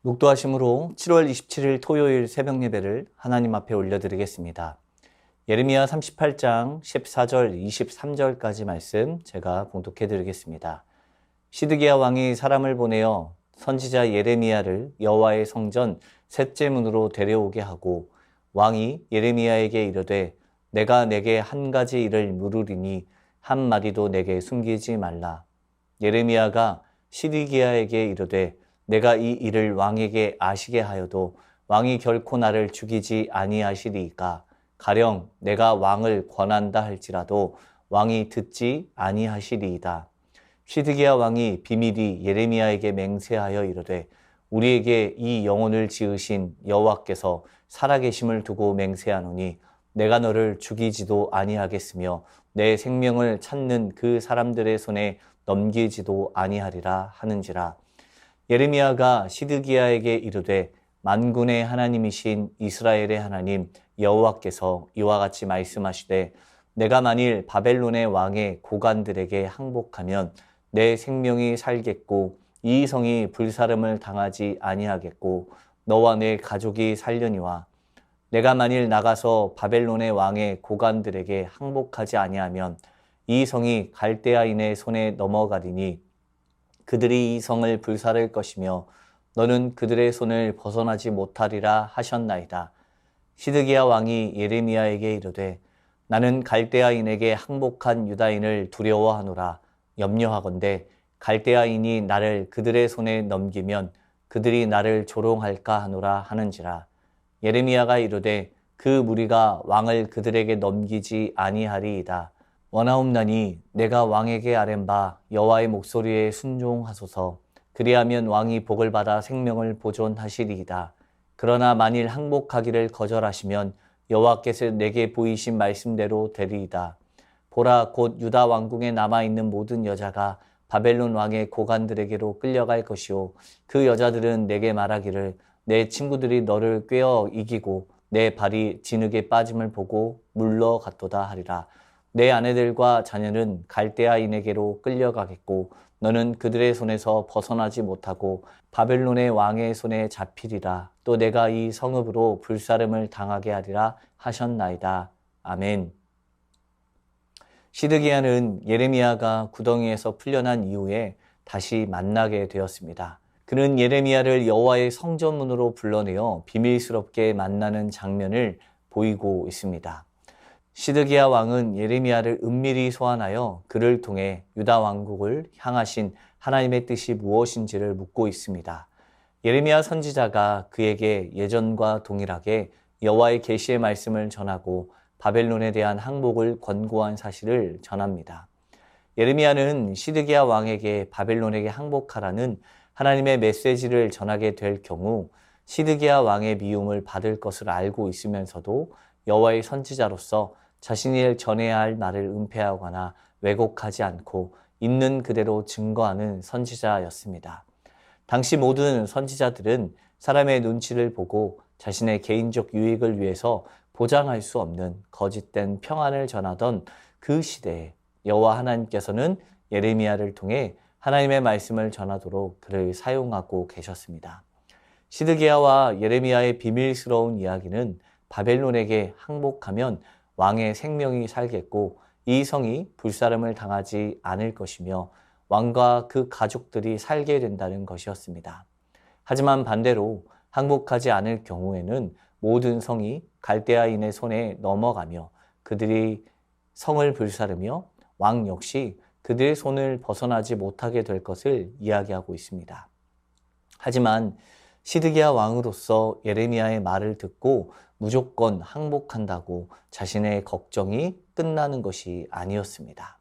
묵도하심으로 7월 27일 토요일 새벽 예배를 하나님 앞에 올려드리겠습니다. 예레미야 38장 14절 23절까지 말씀 제가 봉독해 드리겠습니다. 시드기야 왕이 사람을 보내어 선지자 예레미야를 여호와의 성전 셋째 문으로 데려오게 하고 왕이 예레미야에게 이르되 내가 내게 한 가지 일을 물으리니 한 마디도 내게 숨기지 말라. 예레미야가 시드기야에게 이르되 내가 이 일을 왕에게 아시게 하여도 왕이 결코 나를 죽이지 아니하시리이까 가령 내가 왕을 권한다 할지라도 왕이 듣지 아니하시리이다. 시드기야 왕이 비밀이 예레미야에게 맹세하여 이르되 우리에게 이 영혼을 지으신 여호와께서 살아계심을 두고 맹세하노니 내가 너를 죽이지도 아니하겠으며 내 생명을 찾는 그 사람들의 손에 넘기지도 아니하리라 하는지라. 예레미야가 시드기야에게 이르되 만군의 하나님이신 이스라엘의 하나님 여호와께서 이와 같이 말씀하시되 내가 만일 바벨론의 왕의 고관들에게 항복하면 내 생명이 살겠고 이 성이 불사름을 당하지 아니하겠고 너와 내 가족이 살려니와 내가 만일 나가서 바벨론의 왕의 고관들에게 항복하지 아니하면 이 성이 갈대아인의 손에 넘어가리니 그들이 이 성을 불사를 것이며 너는 그들의 손을 벗어나지 못하리라 하셨나이다. 시드기야 왕이 예레미야에게 이르되 나는 갈대아인에게 항복한 유다인을 두려워하노라. 염려하건대 갈대아인이 나를 그들의 손에 넘기면 그들이 나를 조롱할까 하노라 하는지라. 예레미야가 이르되 그 무리가 왕을 그들에게 넘기지 아니하리이다. 원하옵나니 내가 왕에게 아뢰바 여호와의 목소리에 순종하소서. 그리하면 왕이 복을 받아 생명을 보존하시리이다. 그러나 만일 항복하기를 거절하시면 여호와께서 내게 보이신 말씀대로 되리이다. 보라, 곧 유다 왕궁에 남아있는 모든 여자가 바벨론 왕의 고관들에게로 끌려갈 것이요 그 여자들은 내게 말하기를 내 친구들이 너를 꿰어 이기고 내 발이 진흙에 빠짐을 보고 물러갔도다 하리라. 내 아내들과 자녀는 갈대아인에게로 끌려가겠고 너는 그들의 손에서 벗어나지 못하고 바벨론의 왕의 손에 잡히리라. 또 내가 이 성읍으로 불사름을 당하게 하리라 하셨나이다. 아멘. 시드기야는 예레미야가 구덩이에서 풀려난 이후에 다시 만나게 되었습니다. 그는 예레미야를 여호와의 성전문으로 불러내어 비밀스럽게 만나는 장면을 보이고 있습니다. 시드기야 왕은 예레미야를 은밀히 소환하여 그를 통해 유다 왕국을 향하신 하나님의 뜻이 무엇인지를 묻고 있습니다. 예레미야 선지자가 그에게 예전과 동일하게 여호와의 계시의 말씀을 전하고 바벨론에 대한 항복을 권고한 사실을 전합니다. 예레미야는 시드기야 왕에게 바벨론에게 항복하라는 하나님의 메시지를 전하게 될 경우 시드기야 왕의 미움을 받을 것을 알고 있으면서도 여호와의 선지자로서 자신이 전해야 할 말을 은폐하거나 왜곡하지 않고 있는 그대로 증거하는 선지자였습니다. 당시 모든 선지자들은 사람의 눈치를 보고 자신의 개인적 유익을 위해서 보장할 수 없는 거짓된 평안을 전하던 그 시대에 여호와 하나님께서는 예레미야를 통해 하나님의 말씀을 전하도록 그를 사용하고 계셨습니다. 시드기야와 예레미야의 비밀스러운 이야기는 바벨론에게 항복하면 왕의 생명이 살겠고 이 성이 불사름을 당하지 않을 것이며 왕과 그 가족들이 살게 된다는 것이었습니다. 하지만 반대로 항복하지 않을 경우에는 모든 성이 갈대아인의 손에 넘어가며 그들이 성을 불사르며 왕 역시 그들의 손을 벗어나지 못하게 될 것을 이야기하고 있습니다. 하지만 시드기야 왕으로서 예레미야의 말을 듣고 무조건 항복한다고 자신의 걱정이 끝나는 것이 아니었습니다.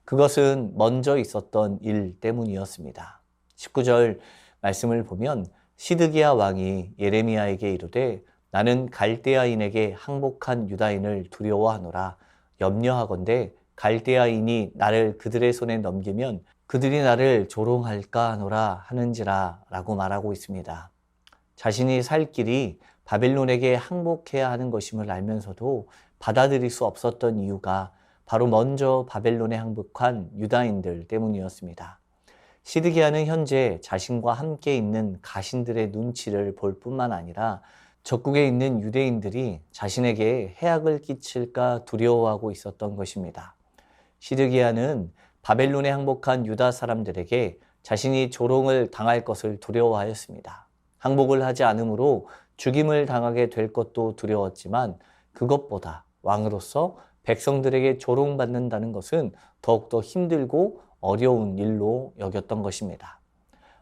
그것은 먼저 있었던 일 때문이었습니다. 19절 말씀을 보면 시드기야 왕이 예레미야에게 이르되 나는 갈대아인에게 항복한 유다인을 두려워하노라. 염려하건대 갈대아인이 나를 그들의 손에 넘기면 그들이 나를 조롱할까 하노라 하는지라 라고 말하고 있습니다. 자신이 살 길이 바벨론에게 항복해야 하는 것임을 알면서도 받아들일 수 없었던 이유가 바로 먼저 바벨론에 항복한 유다인들 때문이었습니다. 시드기야는 현재 자신과 함께 있는 가신들의 눈치를 볼 뿐만 아니라 적국에 있는 유대인들이 자신에게 해악을 끼칠까 두려워하고 있었던 것입니다. 시드기야는 바벨론에 항복한 유다 사람들에게 자신이 조롱을 당할 것을 두려워하였습니다. 항복을 하지 않으므로 죽임을 당하게 될 것도 두려웠지만 그것보다 왕으로서 백성들에게 조롱받는다는 것은 더욱더 힘들고 어려운 일로 여겼던 것입니다.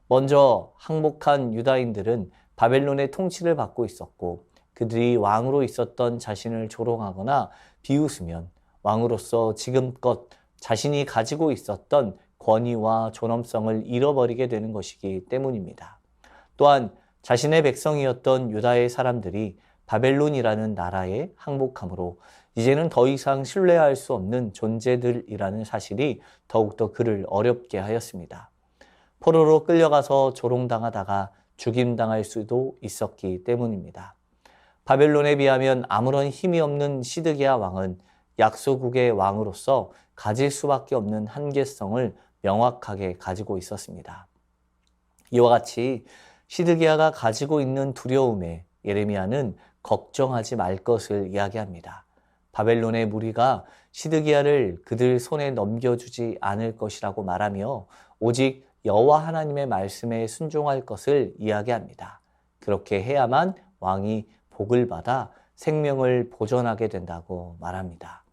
먼저 항복한 유다인들은 바벨론의 통치를 받고 있었고 그들이 왕으로 있었던 자신을 조롱하거나 비웃으면 왕으로서 지금껏 자신이 가지고 있었던 권위와 존엄성을 잃어버리게 되는 것이기 때문입니다. 또한 자신의 백성이었던 유다의 사람들이 바벨론이라는 나라에 항복함으로 이제는 더 이상 신뢰할 수 없는 존재들이라는 사실이 더욱더 그를 어렵게 하였습니다. 포로로 끌려가서 조롱당하다가 죽임당할 수도 있었기 때문입니다. 바벨론에 비하면 아무런 힘이 없는 시드기야 왕은 약소국의 왕으로서 가질 수밖에 없는 한계성을 명확하게 가지고 있었습니다. 이와 같이 시드기야가 가지고 있는 두려움에 예레미야는 걱정하지 말 것을 이야기합니다. 바벨론의 무리가 시드기야를 그들 손에 넘겨주지 않을 것이라고 말하며 오직 여호와 하나님의 말씀에 순종할 것을 이야기합니다. 그렇게 해야만 왕이 복을 받아 생명을 보존하게 된다고 말합니다.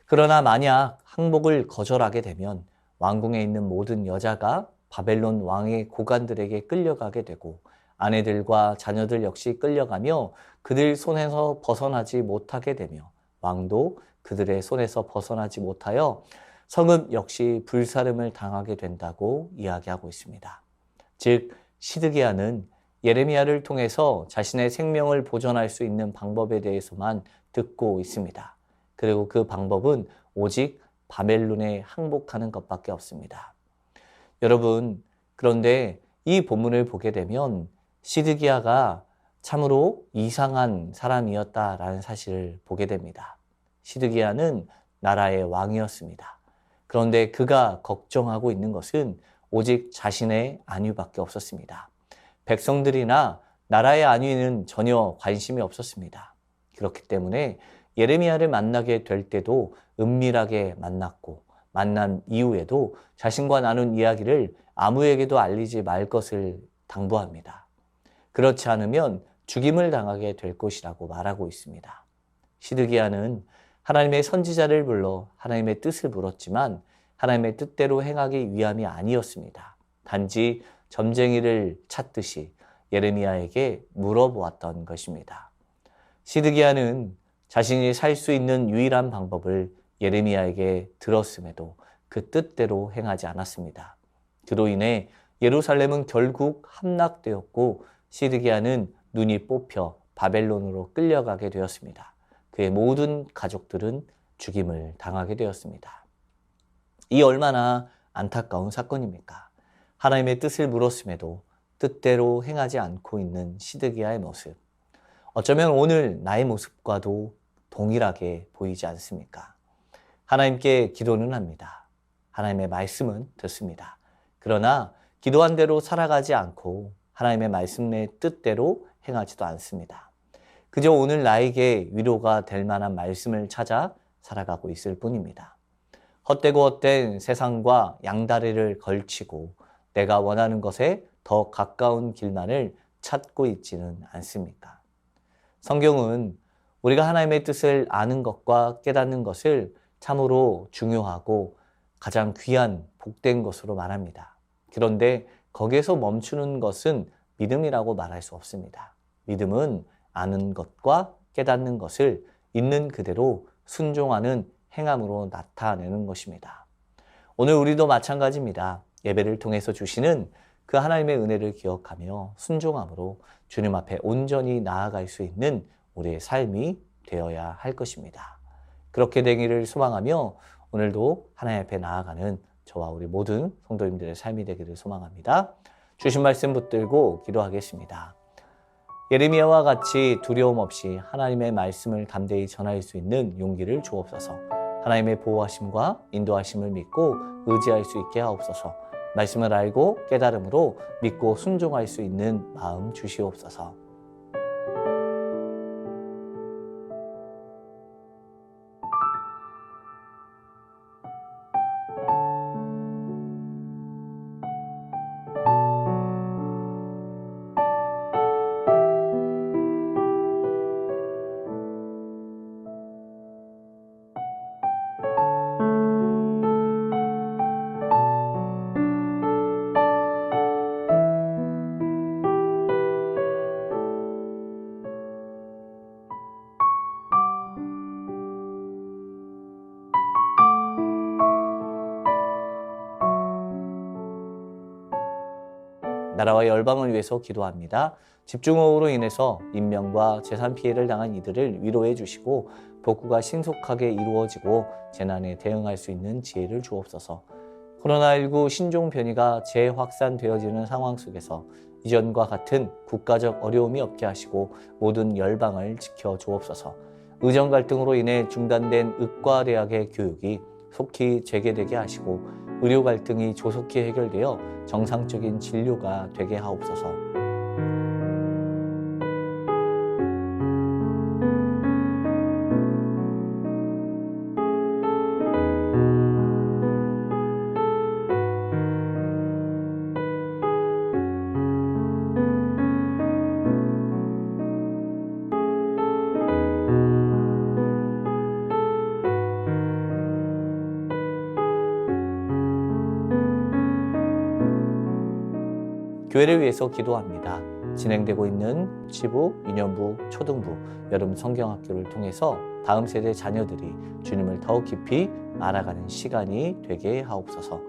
그러나 만약 항복을 거절하게 되면 왕궁에 있는 모든 여자가 바벨론 왕의 고관들에게 끌려가게 되고 아내들과 자녀들 역시 끌려가며 그들 손에서 벗어나지 못하게 되며 왕도 그들의 손에서 벗어나지 못하여 성읍 역시 불사름을 당하게 된다고 이야기하고 있습니다. 즉 시드기야는 예레미야를 통해서 자신의 생명을 보존할 수 있는 방법에 대해서만 듣고 있습니다. 그리고 그 방법은 오직 바벨론에 항복하는 것밖에 없습니다. 여러분, 그런데 이 본문을 보게 되면 시드기야가 참으로 이상한 사람이었다라는 사실을 보게 됩니다. 시드기야는 나라의 왕이었습니다. 그런데 그가 걱정하고 있는 것은 오직 자신의 안위밖에 없었습니다. 백성들이나 나라의 안위는 전혀 관심이 없었습니다. 그렇기 때문에 예레미야를 만나게 될 때도 은밀하게 만났고 만난 이후에도 자신과 나눈 이야기를 아무에게도 알리지 말 것을 당부합니다. 그렇지 않으면 죽임을 당하게 될 것이라고 말하고 있습니다. 시드기야는 하나님의 선지자를 불러 하나님의 뜻을 물었지만 하나님의 뜻대로 행하기 위함이 아니었습니다. 단지 점쟁이를 찾듯이 예레미야에게 물어보았던 것입니다. 시드기야는 자신이 살 수 있는 유일한 방법을 예레미야에게 들었음에도 그 뜻대로 행하지 않았습니다. 그로 인해 예루살렘은 결국 함락되었고 시드기야는 눈이 뽑혀 바벨론으로 끌려가게 되었습니다. 그의 모든 가족들은 죽임을 당하게 되었습니다. 이 얼마나 안타까운 사건입니까? 하나님의 뜻을 물었음에도 뜻대로 행하지 않고 있는 시드기야의 모습. 어쩌면 오늘 나의 모습과도 동일하게 보이지 않습니까? 하나님께 기도는 합니다. 하나님의 말씀은 듣습니다. 그러나 기도한 대로 살아가지 않고 하나님의 말씀의 뜻대로 행하지도 않습니다. 그저 오늘 나에게 위로가 될 만한 말씀을 찾아 살아가고 있을 뿐입니다. 헛되고 헛된 세상과 양다리를 걸치고 내가 원하는 것에 더 가까운 길만을 찾고 있지는 않습니까? 성경은 우리가 하나님의 뜻을 아는 것과 깨닫는 것을 참으로 중요하고 가장 귀한 복된 것으로 말합니다. 그런데 거기에서 멈추는 것은 믿음이라고 말할 수 없습니다. 믿음은 아는 것과 깨닫는 것을 있는 그대로 순종하는 행함으로 나타내는 것입니다. 오늘 우리도 마찬가지입니다. 예배를 통해서 주시는 그 하나님의 은혜를 기억하며 순종함으로 주님 앞에 온전히 나아갈 수 있는 우리의 삶이 되어야 할 것입니다. 그렇게 되기를 소망하며 오늘도 하나님 앞에 나아가는 저와 우리 모든 성도님들의 삶이 되기를 소망합니다. 주신 말씀 붙들고 기도하겠습니다. 예레미야와 같이 두려움 없이 하나님의 말씀을 담대히 전할 수 있는 용기를 주옵소서. 하나님의 보호하심과 인도하심을 믿고 의지할 수 있게 하옵소서. 말씀을 알고 깨달음으로 믿고 순종할 수 있는 마음 주시옵소서. 나라와 열방을 위해서 기도합니다. 집중호우로 인해서 인명과 재산 피해를 당한 이들을 위로해 주시고 복구가 신속하게 이루어지고 재난에 대응할 수 있는 지혜를 주옵소서. 코로나19 신종 변이가 재확산되어지는 상황 속에서 이전과 같은 국가적 어려움이 없게 하시고 모든 열방을 지켜 주옵소서. 의정 갈등으로 인해 중단된 의과대학의 교육이 속히 재개되게 하시고 의료 갈등이 조속히 해결되어 정상적인 진료가 되게 하옵소서. 교회를 위해서 기도합니다. 진행되고 있는 치부, 유년부, 초등부, 여름 성경학교를 통해서 다음 세대 자녀들이 주님을 더욱 깊이 알아가는 시간이 되게 하옵소서.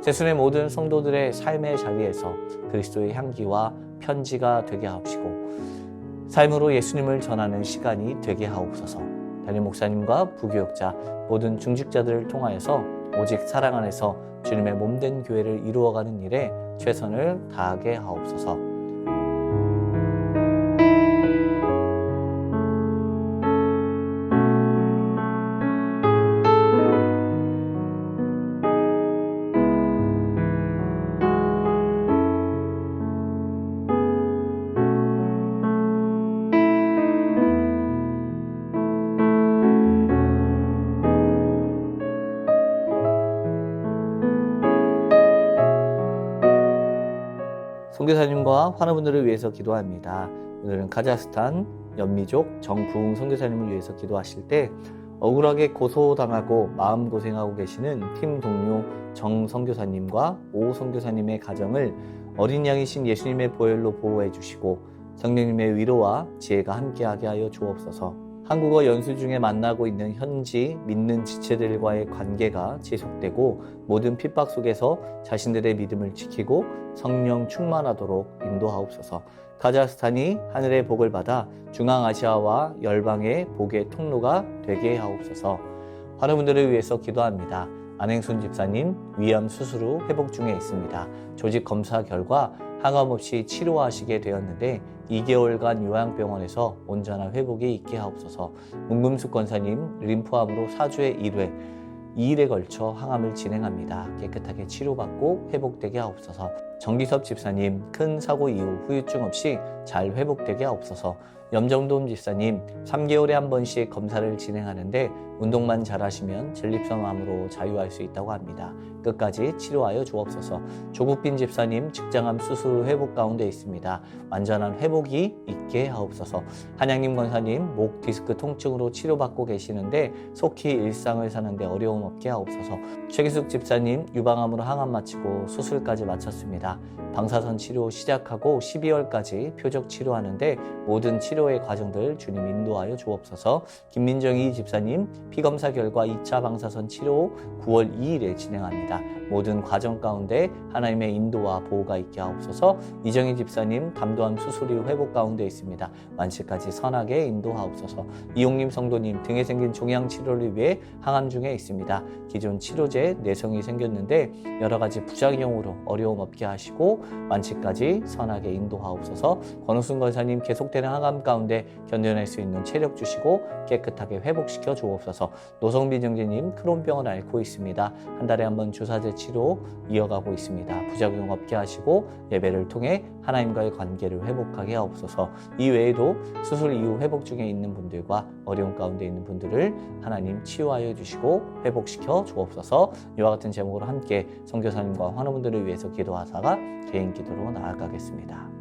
세순의 모든 성도들의 삶의 자리에서 그리스도의 향기와 편지가 되게 하옵시고 삶으로 예수님을 전하는 시간이 되게 하옵소서. 담임 목사님과 부교역자, 모든 중직자들을 통하여서 오직 사랑 안에서 주님의 몸된 교회를 이루어가는 일에 최선을 다하게 하옵소서. 선교사님과 환우분들을 위해서 기도합니다. 오늘은 카자흐스탄 연미족 정부흥 선교사님을 위해서 기도하실 때 억울하게 고소당하고 마음고생하고 계시는 팀 동료 정 선교사님과 오 선교사님의 가정을 어린 양이신 예수님의 보혈로 보호해 주시고 성령님의 위로와 지혜가 함께하게 하여 주옵소서. 한국어 연수 중에 만나고 있는 현지 믿는 지체들과의 관계가 지속되고 모든 핍박 속에서 자신들의 믿음을 지키고 성령 충만하도록 인도하옵소서. 카자흐스탄이 하늘의 복을 받아 중앙아시아와 열방의 복의 통로가 되게 하옵소서. 환우분들을 위해서 기도합니다. 안행순 집사님 위암 수술 후 회복 중에 있습니다. 조직 검사 결과 항암 없이 치료하시게 되었는데 2개월간 요양병원에서 온전한 회복이 있게 하옵소서. 문금숙 권사님 림프암으로 4주에 1회 2일에 걸쳐 항암을 진행합니다. 깨끗하게 치료받고 회복되게 하옵소서. 정기섭 집사님 큰 사고 이후 후유증 없이 잘 회복되게 하옵소서. 염정돈 집사님 3개월에 한 번씩 검사를 진행하는데 운동만 잘하시면 전립선암으로 자유할 수 있다고 합니다. 끝까지 치료하여 주옵소서. 조국빈 집사님 직장암 수술 후 회복 가운데 있습니다. 완전한 회복이 있게 하옵소서. 한양님 권사님 목 디스크 통증으로 치료받고 계시는데 속히 일상을 사는데 어려움 없게 하옵소서. 최기숙 집사님 유방암으로 항암 마치고 수술까지 마쳤습니다. 방사선 치료 시작하고 12월까지 표적 치료하는데 모든 치료의 과정들 주님 인도하여 주옵소서. 김민정희 집사님 피검사 결과 2차 방사선 치료 9월 2일에 진행합니다. 모든 과정 가운데 하나님의 인도와 보호가 있게 하옵소서. 이정희 집사님 담도암 수술 이후 회복 가운데 있습니다. 완치까지 선하게 인도하옵소서. 이용림 성도님 등에 생긴 종양 치료를 위해 항암 중에 있습니다. 기존 치료제 내성이 생겼는데 여러 가지 부작용으로 어려움 없게 하시고 완치까지 선하게 인도하옵소서. 권우순 권사님 계속되는 항암 가운데 견뎌낼 수 있는 체력 주시고 깨끗하게 회복시켜 주옵소서. 노성빈 형제님 크론병을 앓고 있습니다. 한 달에 한 번 주사제 치료 이어가고 있습니다. 부작용 없게 하시고 예배를 통해 하나님과의 관계를 회복하게 하옵소서. 이 외에도 수술 이후 회복 중에 있는 분들과 어려운 가운데 있는 분들을 하나님 치유하여 주시고 회복시켜 주옵소서. 이와 같은 제목으로 함께 선교사님과 환우분들을 위해서 기도하다가 개인 기도로 나아가겠습니다.